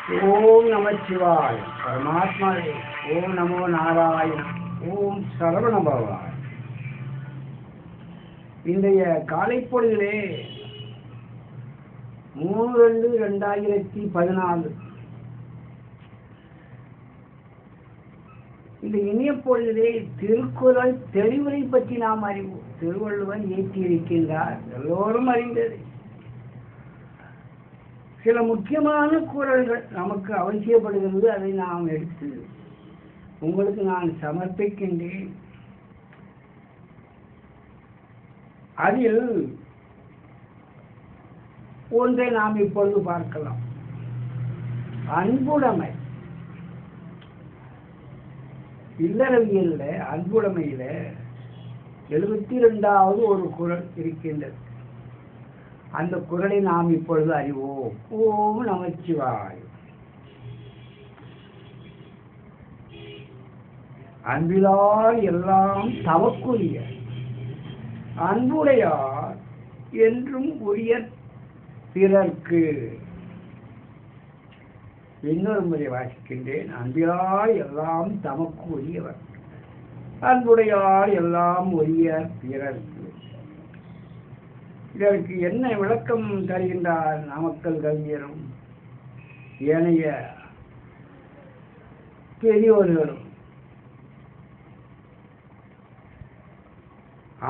ஓம் நமச்சிவாய பரமாத்மாவே. ஓம் நமோ நாராயண. ஓம் சரவண பவாய். இன்றைய காலை பொழுதிலே 3/2/2014 இந்த இனிய பொழுதிலே திருக்குறள் தெளிவுரை பற்றி நாம் அறிவோம். திருவள்ளுவர் இயற்றியிருக்கின்றார், எல்லோரும் அறிந்தது. சில முக்கியமான குறள்கள் நமக்கு அவசியப்படுகிறது. அதை நாம் எடுத்து உங்களுக்கு நான் சமர்ப்பிக்கின்றேன். அதில் ஒன்றை நாம் இப்பொழுது பார்க்கலாம். அன்புடைமை. இல்லறவியல்ல அன்புடைமையில 72வது ஒரு குறள் இருக்கின்றது. அந்த குறளை நாம் இப்பொழுது அறிவோம். ஓம் நமச்சிவாய. அன்பிலார் எல்லாம் தமக்குரிய, அன்புடையார் என்றும் உரிய பிறர்க்கு. இன்னொரு முறை வாசிக்கின்றேன். அன்பிலார் எல்லாம் தமக்கு உரியவர், அன்புடையார் எல்லாம் உரிய பிறர்க்கு. இதற்கு என்ன விளக்கம் தருகின்றார் நாமக்கல் கவிஞரும் ஏனைய பெரியோர்களும்?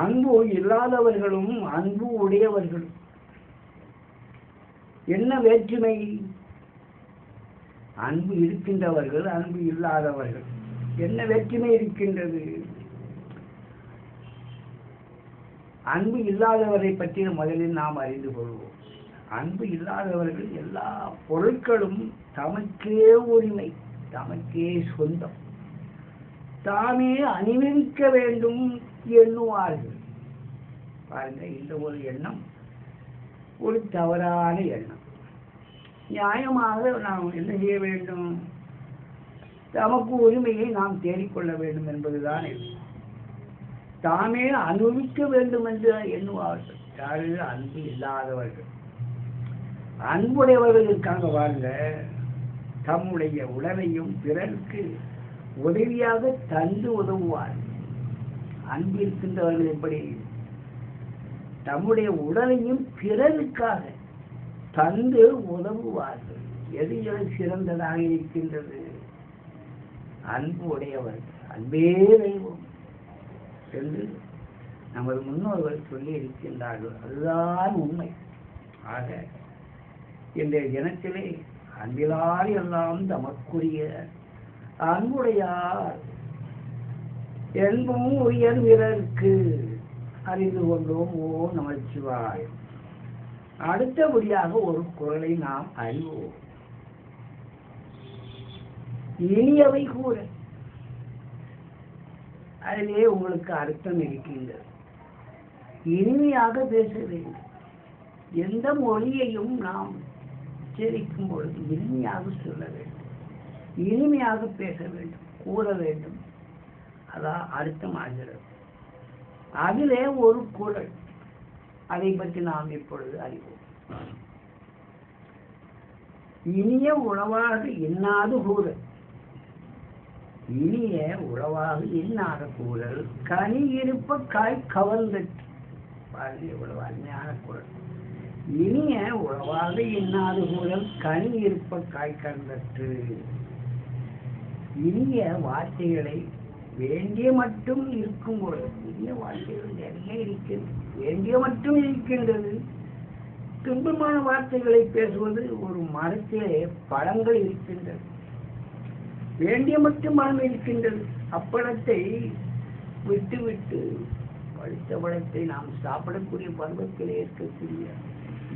அன்பு இல்லாதவர்களும் அன்பு உடையவர்களும் என்ன வேற்றுமை? அன்பு இருக்கின்றவர்கள், அன்பு இல்லாதவர்கள், என்ன வேற்றுமை இருக்கின்றது? அன்பு இல்லாதவரை பற்றி முதலில் நாம் அறிந்து கொள்வோம். அன்பு இல்லாதவர்கள் எல்லா பொருட்களும் தமக்கே உரிமை, தமக்கே சொந்தம், தாமே அனுபவிக்க வேண்டும் எண்ணுவார்கள். பாருங்க, இந்த ஒரு எண்ணம் ஒரு தவறான எண்ணம். நியாயமாக நாம் என்ன செய்ய வேண்டும்? தமக்கு உரிமையை நாம் தேடிக்கொள்ள வேண்டும் என்பதுதான். தாமே அனுபவிக்க வேண்டும் என்று எண்ணுவார்கள். யாரு? அன்பு இல்லாதவர்கள். அன்புடையவர்கள் இருக்காங்க பாருங்க, தம்முடைய உடலையும் பிறருக்கு உதவியாக தந்து உதவுவார். அன்பு இருக்கின்றவர்கள் எப்படி? தம்முடைய உடலையும் பிறருக்காக தந்து உதவுவார்கள். எது எது சிறந்ததாக இருக்கின்றது? அன்பு உடையவர்கள். அன்பே தெய்வம் என்று நமது முன்னோர்கள் சொல்லி இருக்கின்றார்கள். அதுதான் உண்மை. ஆக இன்றைய தினத்திலே அன்பிலார் எல்லாம் தமக்குரிய, அன்புடையார் என்பும் உயர் வீரருக்கு அறிந்து கொண்டோம். ஓ நமச்சிவாய். அடுத்தபடியாக ஒரு குறளை நாம் அறிவோம். இனியவை கூற. அதிலே உங்களுக்கு அர்த்தம் இருக்கின்றது. இனிமையாக பேச வேண்டும். எந்த மொழியையும் நாம் உச்சரிக்கும் பொழுது இனிமையாக சொல்ல வேண்டும், இனிமையாக பேச வேண்டும், கூற வேண்டும். அதான் அர்த்தம் ஆகிறது. அதிலே ஒரு குறள், அதை பற்றி நாம் இப்பொழுது அறிவோம். இனிய உணவாக எண்ணாது கூறல். இனிய உளவாக எண்ணாத கூறல் கனி இருப்ப காய் கவர்ந்தற்று. பாருங்க, எவ்வளவு அருமையான குறள். இனிய உளவாக எண்ணாது கூறல் கனி இருப்ப காய் கவர்ந்தற்று. இனிய வார்த்தைகளை வேண்டிய மட்டும் இருக்கும் பொழுது, இனிய வார்த்தைகள் நிறைய இருக்கிறது, வேண்டிய மட்டும் இருக்கின்றது. துன்பமான வார்த்தைகளை பேசுவது, ஒரு மரத்திலே பழங்கள் இருக்கின்றது, வேண்டிய மட்டும் மனம் இருக்கின்றது. அப்பழத்தை விட்டு விட்டு பழுத்த பழத்தை நாம் சாப்பிடக்கூடிய பருவத்திலே இருக்கக்கூடிய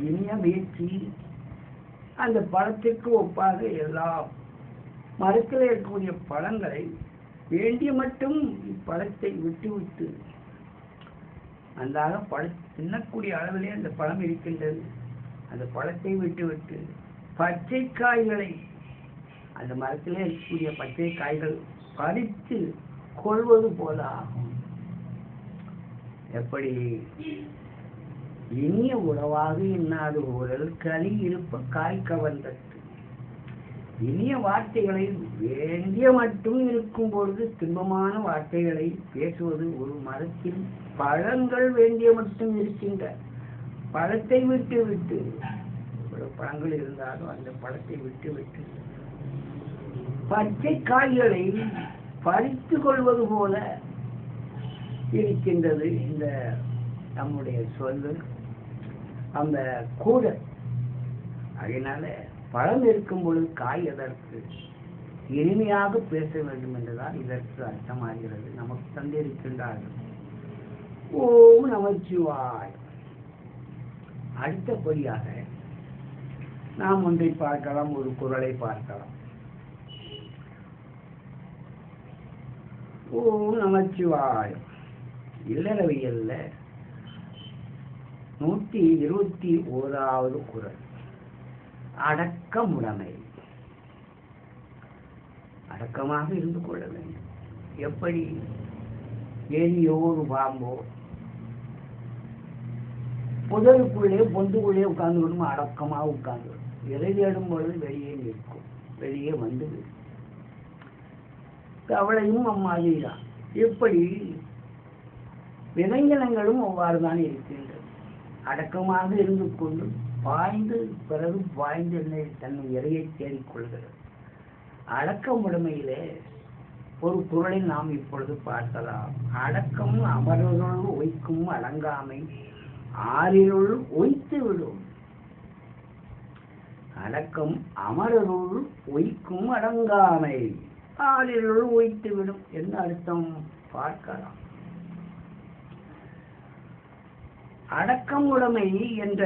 இனிய முயற்சி அந்த பழத்திற்கு ஒப்பாக எல்லா மரத்திலே இருக்கக்கூடிய பழங்களை வேண்டிய மட்டும் இப்பழத்தை விட்டு விட்டு அந்த தின்னக்கூடிய அளவிலே அந்த பழம் இருக்கின்றது. அந்த பழத்தை விட்டு விட்டு பச்சை காய்களை, அந்த மரத்திலே இருக்கக்கூடிய பச்சை காய்கள் பறித்து கொள்வது போல ஆகும். எப்படி? இனிய உணவாக இன்னாது ஊரல் கனி இருப்ப காய் கவர்ந்தது. இனிய வார்த்தைகளை வேண்டிய மட்டும் இருக்கும் பொழுது துன்பமான வார்த்தைகளை பேசுவது ஒரு மரத்தில் பழங்கள் வேண்டிய மட்டும் இருக்கின்ற பழத்தை விட்டு விட்டு பழங்கள் இருந்தாலும் அந்த பழத்தை விட்டு விட்டு பச்சை காய்களை பறித்து கொள்வது போல இருக்கின்றது இந்த நம்முடைய சொல்லு அந்த கூடல். அதனால பழம் இருக்கும் பொழுது காய் எதற்கு இனிமையாக பேச வேண்டும் என்றுதான் இதற்கு அர்த்தமாகிறது. நமக்கு தந்திருக்கின்றார்கள். ஓம் நமச்சிவாய். அடுத்தபடியாக நாம் ஒன்றை பார்க்கலாம், ஒரு குறளை பார்க்கலாம். ஓம் நமச்சிவாய். இல்லறவியல்ல 121வது குறள். அடக்கமுடைமை. அடக்கமாக இருந்து கொள்ள வேண்டும். எப்படி எலியோ ஒரு பாம்போ புதருக்குள்ளே பொந்துக்குள்ளே உட்கார்ந்து விடும், அடக்கமாக உட்கார்ந்து விடும். இறை தேடும் பொழுது வெளியே நிற்கும், வெளியே வந்து விடும். அவளையும் அம்மாதிரிதான். எப்படி விலங்கினங்களும் அவ்வாறுதான் இருக்கின்றது. அடக்கமாக இருந்து கொண்டு பாய்ந்து பிறகு பாய்ந்து தன்னை இறையை தேடிக்கொள்கிறது. அடக்கமுடைமையிலே ஒரு குறளை நாம் இப்பொழுது பார்க்கலாம். அடக்கம் அமரருள் ஒய்க்கும் அடங்காமை ஆறினுள் ஒய்த்து விடும். அடக்கம் அமரருள் ஒய்க்கும் அடங்காமை ஆறினுள் ஒய்த்து விடும். என்ன அர்த்தம் பார்க்கலாம். அடக்கமுடைமை என்ற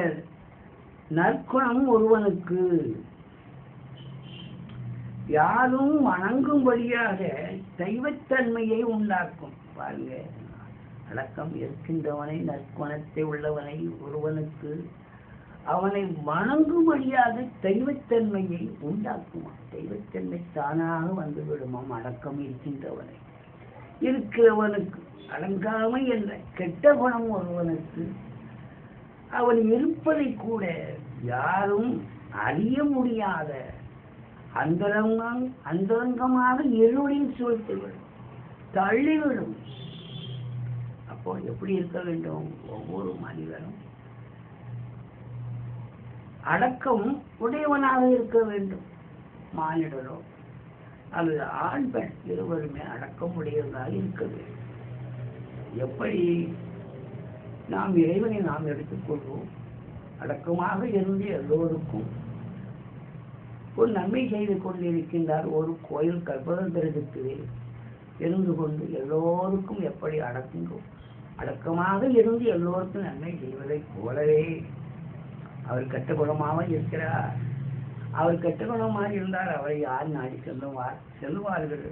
நற்குணம் ஒருவனுக்கு யாரும் வணங்கும்படியாக தெய்வத்தன்மையை உண்டாக்கும். பாருங்க, அடக்கம் இருக்கின்றவனை, நற்குணத்தை உள்ளவனை ஒருவனுக்கு அவனை வணங்கும்படியாக தெய்வத்தன்மையை உண்டாக்குமா. தெய்வத்தன்மை தானாக வந்து விடுமாம் அடக்கம் இருக்கின்றவனை. இருக்கிறவனுக்கு அடங்காமை என்ற கெட்ட குணம் ஒருவனுக்கு அவன் இருப்பதை கூட யாரும் அறிய முடியாத அந்தரங்கமாக இருளில் சூழ்த்துவிடும், தள்ளிவிடும். அப்போ எப்படி இருக்க வேண்டும்? ஒவ்வொரு மனிதனும் அடக்கம் உடையவனாக இருக்க வேண்டும். மானிடரோ அல்லது ஆண் பெண் இருவருமே அடக்கம் உடையவனாக இருக்க வேண்டும். எப்படி நாம் இறைவனை நாம் எடுத்துக்கொள்வோம். அடக்கமாக இருந்து எல்லோருக்கும் ஒரு நன்மை செய்து கொண்டிருக்கின்றார். ஒரு கோயில் கற்பகத்திலே இருந்து கொண்டு எல்லோருக்கும் எப்படி அடக்கமாக இருந்து எல்லோருக்கும் நன்மை செய்வதை போலவே அவர் கட்டுக்குணமாக இருக்கிறார். அவர் கட்டுக்குணமாக இருந்தால் அவரை யார் நாடி செல்வார்கள்.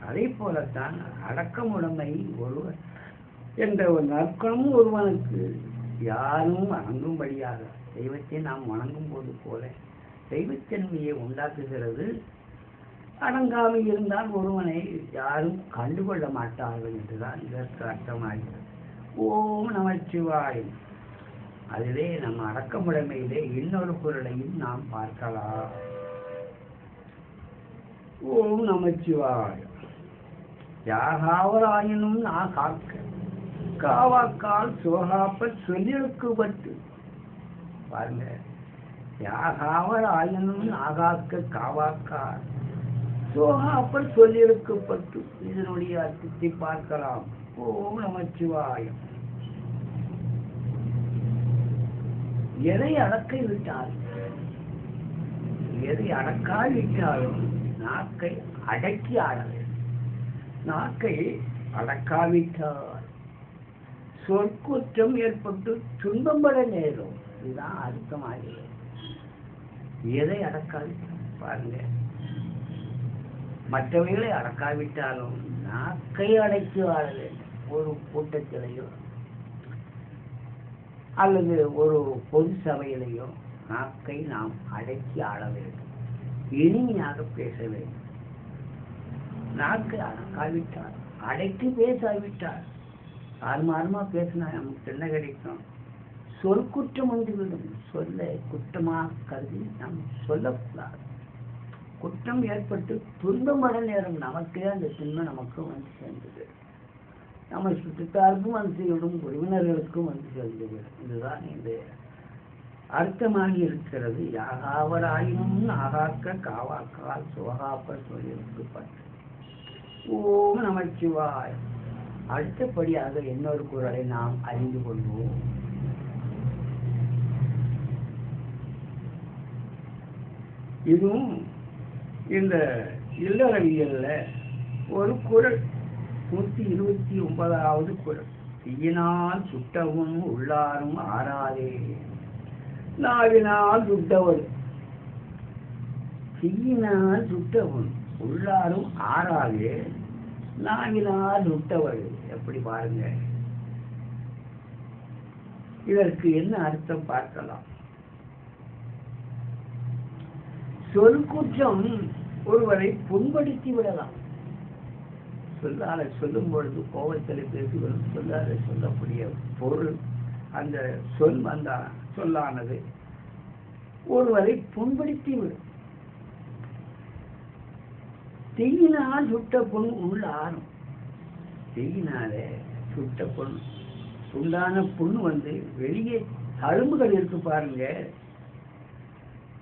அதே போலத்தான் அடக்கமுடைமை ஒருவர் என்ற ஒரு நற்குணம் ஒருவனுக்கு யாரும் வணங்கும்படியாக தெய்வத்தை நாம் வணங்கும் போது போல தெய்வத்தன்மையை உண்டாக்குகிறது. அடங்காமை இருந்தால் ஒருவனை யாரும் கண்டுகொள்ள மாட்டார்கள் என்றுதான் இதற்கு அர்த்தமாகிறது. ஓம் நமச்சிவாய். அதிலே நம்ம அடக்கமுடைமையிலே இன்னொரு குறளையும் நாம் பார்க்கலாம். ஓம் நமச்சிவாய். யாகாவராயினும் நான் காக்க காவாக்கால் சோகாப்ப சொல்லிழுக்கப்பட்டு. பாருங்க, யாகாவர் ஆயினும் நாகாக்க காவாக்கால் சோகாப்பல் சொல்லிழுக்கப்பட்டு. இதனுடைய அர்த்தத்தை பார்க்கலாம். ஓம் நமச்சிவாயம். எதை அடக்க விட்டால் எதை அடக்காவிட்டாலும் நாக்கை அடக்கி ஆட வேண்டும். நாக்கை அடக்காவிட்டால் சொற்குற்றம் ஏற்பட்டு துன்பப்பட நேரும். இதுதான் அர்த்தமாகிறது. எதை அடக்காவிட்டால் பாருங்க, மற்றவைகளை அடக்காவிட்டாலும் நாக்கை அடக்கி ஆட வேண்டும். ஒரு கூட்டத்திலேயோ அல்லது ஒரு பொது சபையிலேயோ நாக்கை நாம் அடக்கி ஆட வேண்டும். இனிமையாக பேச வேண்டும். நாக்கை அடக்காவிட்டால், அடக்கி பேசாவிட்டால், ஆர்மாரமா பேசினா நமக்கு என்ன கிடைக்கும்? சொற்குற்றம் வந்துவிடும். சொல்ல குற்றமாக கருதி நாம் சொல்லக்கூடாது. குற்றம் ஏற்பட்டு துன்பமட நேரம் நமக்கே அந்த துன்பம் நமக்கும் வந்து சேர்ந்தது. நம்ம சுற்றத்தாருக்கும் வந்து சேரும், உறவினர்களுக்கும் வந்து சேர்ந்தது. இதுதான் இந்த அர்த்தமாகி இருக்கிறது. யாகாவராயினும் ஆகாக்க காவாக்கால் சுகாப்ப சொல்லியிருக்கப்பட்டு. ஓம் நமச்சிவாய். அடுத்தபடியாக இன்னொரு குறளை நாம் அறிந்து கொள்வோம். இதுவும் இந்த இல்லறவியல்ல ஒரு குறள், 129வது குறள். தீயினால் சுட்டவும் உள்ளாரும் ஆறாதே, நாவினால் சுட்டவர். தீயினால் சுட்டவும் உள்ளாரும் ஆறாதே, நாவினால் சுட்டவர். எப்படி பாருங்க, இதற்கு என்ன அர்த்தம் பார்க்கலாம். சொல் குற்றம் ஒருவரை புண்படுத்தி விடலாம். சொல்லால சொல்லும் பொழுது கோபத்தில் பேசுவது சொல்லாத சொல்லக்கூடிய பொருள், அந்த சொல் அந்த சொல்லானது ஒருவரை புண்படுத்தி விடும். தீயினால் சுட்ட புண் உள்ள ஆறும். தீயினாலே சுட்ட புண் உண்டான புண் வந்து வெளியே தழும்புகள் இருக்கு பாருங்க,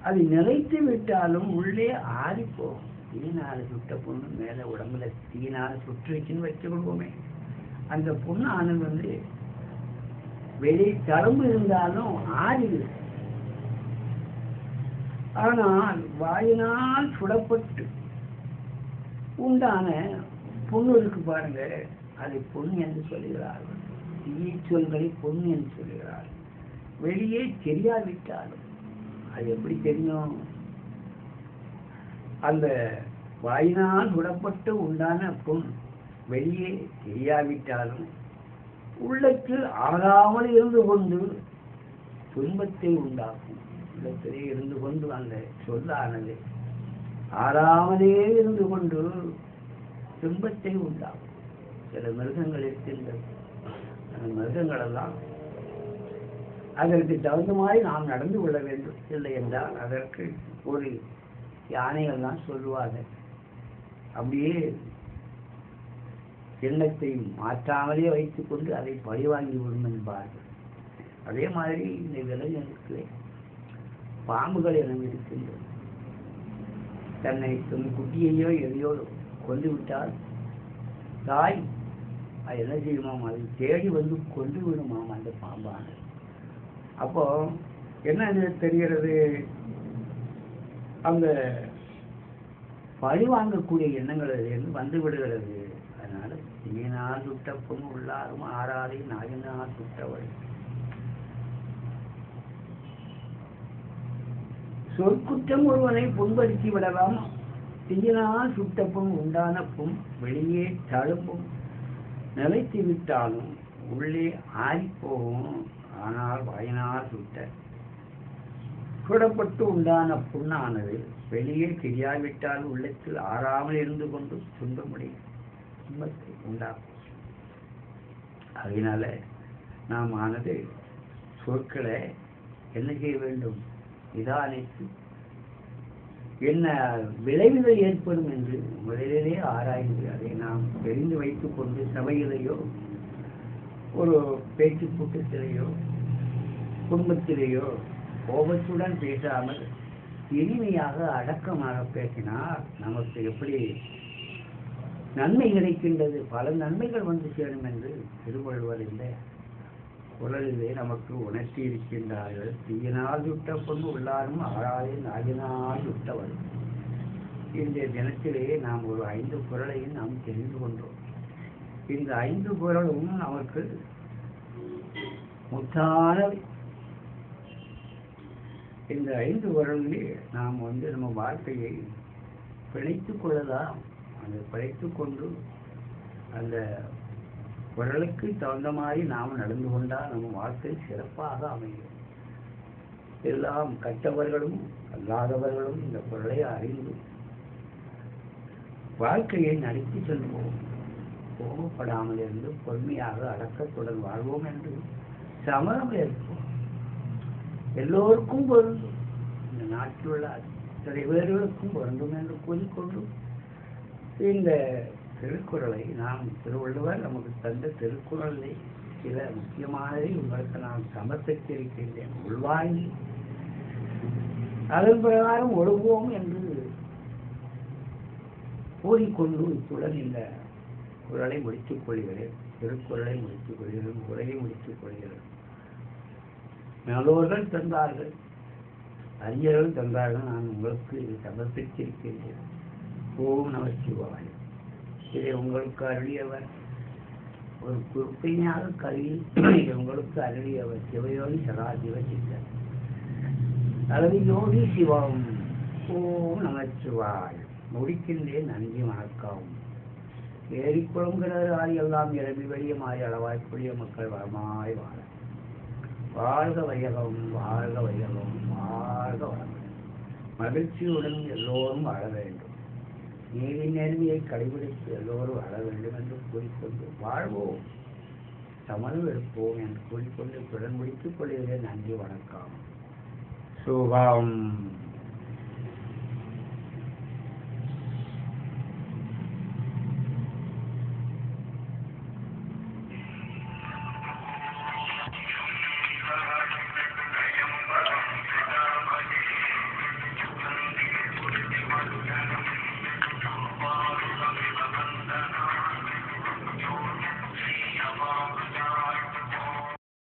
அது நிலைத்து விட்டாலும் உள்ளே ஆறிப்போகும். தீயினால சுட்ட புண்ணு மேல உடம்புல தீயினால சுற்றுச்சுன்னு வச்சுக்கொள்வோமே, அந்த புண்ணு ஆனது வந்து வெளியே தழும்பு இருந்தாலும் ஆறிவிடும். ஆனால் வாயினால் சுடப்பட்டு உண்டான புண்ணு இருக்கு பாருங்க, அதை புண்ணு என்று சொல்லுகிறார்கள். தீய சொல்களை புண்ணு என்று சொல்லுகிறார்கள். வெளியே தெரியாவிட்டாலும் அது எப்படி தெரியும்? அந்த வாயினால் சுடப்பட்டு உண்டான புண் வெளியே தெரியாவிட்டாலும் உள்ளத்தில் ஆறாமல் இருந்து கொண்டு துன்பத்தை உண்டாக்கும். உள்ளத்திலே இருந்து கொண்டு அந்த சொல்லானது ஆறாமலே இருந்து கொண்டு துன்பத்தை உண்டாகும். சில மிருகங்கள் இருக்கின்றது, அந்த மிருகங்களெல்லாம் அதற்கு தகுந்த மாதிரி நாம் நடந்து கொள்ள வேண்டும். இல்லை என்றால் அதற்கு ஒரு யானைகள் தான் சொல்லுவார்கள், அப்படியே எண்ணத்தை மாற்றாமலே வைத்துக் கொண்டு அதை பழிவாங்கி விடும் என்பார்கள். அதே மாதிரி இந்த விலங்குகளுக்கு பாம்புகள் என இருக்கின்றது. தன்னை குட்டியையோ எதையோ கொண்டு விட்டால் தாய் அது என்ன செய்யுமாம், அதை தேடி வந்து கொண்டு விடுமாம் அந்த பாம்பானது. அப்போ என்ன தெரிகிறது, அந்த பழி வாங்கக்கூடிய எண்ணங்கள் அதிலிருந்து வந்து விடுகிறது. அதனால தீயினால் சுட்ட புண் உள்ளாரும் ஆறாதே, நாயினால் சுட்டவள். சொற்குற்றம் ஒருவனை புண்படுத்தி விடலாம். தீயினால் சுட்ட புண் உண்டான புண் வெளியே தழும்பும் நிலைத்து விட்டாலும் உள்ளே ஆறிப்போகும். ஆனால் வாயினால் சுடப்பட்டு உண்டான புண்ணானது வெளியே தெரியாவிட்டால் உள்ளத்தில் ஆறாமல் இருந்து கொண்டு துன்பத்தை உண்டாக்கும். அதனால நாம் ஆனது சொற்களை என்ன செய்ய வேண்டும், நிதானித்து என்ன விளைவுகள் ஏற்படும் என்று முதலிலே ஆராய்ந்து அதை நாம் தெரிந்து வைத்துக் கொண்டு சபையிலேயோ ஒரு பேச்சு கூட்டத்திலேயோ குடும்பத்திலேயோ கோபத்துடன் பேசாமல் இனிமையாக அடக்கமாக பேசினால் நமக்கு எப்படி நன்மை கிடைக்கின்றது, பல நன்மைகள் வந்து சேரும் என்று திருவள்ளுவர் இந்த குரலிலே நமக்கு உணர்த்தி இருக்கின்றார்கள். தீயினால் சுட்ட பொண்ணு உள்ளாரும் ஆறாதே, நாயினால் சுட்டவர். இந்த தினத்திலே நாம் ஒரு 5 குறளையும் நாம் தெரிந்து கொண்டோம். இந்த 5 குறளும் நமக்கு முத்தானவை. இந்த 5 குறளிலே நாம் நம்ம வாழ்க்கையை பிழைத்துக் கொள்ளலாம். அந்த பிழைத்துக் கொண்டு அந்த குறளுக்கு தகுந்த மாதிரி நாம் நடந்து கொண்டால் நம்ம வாழ்க்கை சிறப்பாக அமையும். எல்லாம் கற்றவர்களும் அல்லாதவர்களும் இந்த குறளை அறிந்து வாழ்க்கையை நடத்தி செல்வோம். கோபப்படாமல் இருந்து பொறுமையாக அடக்கத்துடன் வாழ்வோம் என்று சமரம் ஏற்போம். எல்லோருக்கும் பொருந்தும். இந்த நாட்டில் உள்ள அத்தனை பேர்களுக்கும் வேண்டும் என்று கூறிக்கொண்டு இந்த திருக்குறளை நாம் திருவள்ளுவர் நமக்கு தந்த திருக்குறளை சில முக்கியமானதை உங்களுக்கு நான் சமர்ப்பித்திருக்கின்றேன். உள்வாங்கி அதன் பிரகாரம் ஒழுங்குவோம் என்று கூறிக்கொண்டு இத்துடன் இந்த குறளை முடித்துக் கொள்கிறேன். திருக்குறளை முடித்துக் கொள்கிறேன். உரையை முடித்துக் கொள்கிறேன். நல்லோர்கள் தந்தார்கள், அறிஞர்கள் தந்தார்கள். நான் உங்களுக்கு இது சமர்ப்பித்திருக்கின்றேன். ஓம் நமச்சிவாய. இதை உங்களுக்கு அருளியவர் ஒரு குறிப்பினையாக கருவி உங்களுக்கு அருளியவர் சிவயோகி சதாசிவ சித்தர் அல்லது யோகி சிவம். ஓம் நமச்சிவாய. முடிக்கின்றேன். நன்றி வணக்கம். ஏறிக்குளங்கிறது ஆய் எல்லாம் இறவி வெளிய மாறி அளவாய்க்குரிய மக்கள் வளமாய் வாழ வாழ்க வையகம், வாழ்க வையகம், வாழ்க வளம். மகிழ்ச்சியுடன் எல்லோரும் வாழ வேண்டும். நீதி நேர்மையை கடைபிடித்து எல்லோரும் வாழ வேண்டும் என்று கூறிக்கொண்டு வாழ்வோம், தமிழ் வெறுப்போம் என்று கூறிக்கொண்டு பிறன் முடித்துக் கொள்கிறேன். நன்றி வணக்கம். சுகம்.